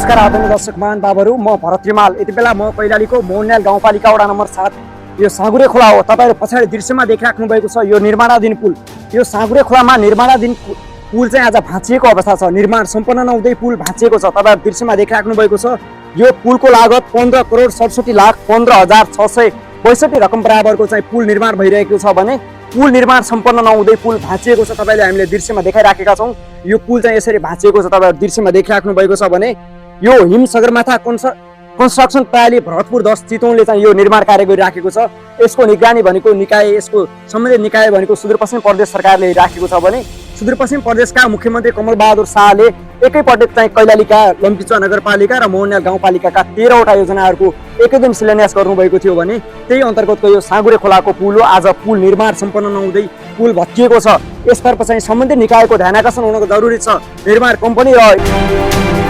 नमस्कार आदरणीय दर्शक महानुभावहरू, म भरत रिमाल। यति बेला म कैलालीको मोहनयाल गाउँपालिका वडा नम्बर 7 यो साँगुरे खोला हो। तपाईहरु पछाडि दृश्यमा देखिराख्नु भएको छ यो निर्माणाधीन पुल। यो साँगुरे खोलामा निर्माणाधीन पुल चाहिँ आज भाँचिएको अवस्था छ। निर्माण सम्पन्न नहुँदै पुल भाँचिएको छ। तपाईहरु दृश्यमा देखिराख्नु भएको छ यो पुलको लागत 15,67,15,662 रकम बराबरको चाहिँ पुल निर्माण भइरहेको छ भने पुल निर्माण सम्पन्न नहुँदै पुल भाँचिएको छ। तपाईले हामीले दृश्यमा देखाइराखेका छौं। यो पुल चाहिँ यसरी भाँचिएको छ। तपाईहरु दृश्यमा देखिराख्नु भएको छ भने यो हिम सगरमाथा कन्स्ट्रक्सन प्रणाली भरतपुर 10 चितवनले चाहिँ यो निर्माण कार्य गरिराखेको छ। यसको निगरानी भनेको निकाय, यसको सम्बन्धित निकाय भनेको सुदूरपश्चिम प्रदेश सरकारले राखेको छ भने सुदूरपश्चिम प्रदेशका मुख्यमन्त्री कमल बहादुर शाहले एकैपटक चाहिँ कैलालीका लम्कीचुवा नगरपालिका र मोहनयाल गाउँपालिकाका 13 वटा योजनाहरूको एकैदिन शिलान्यास गर्नुभएको थियो भने त्यही अन्तर्गतको यो साँगुरे खोलाको पुल हो। आज पुल निर्माण सम्पन्न नहुँदै पुल भत्किएको छ। यसतर्फ चाहिँ सम्बन्धित निकायको ध्यानाकर्षण हुनको जरुरी छ। निर्माण कम्पनी र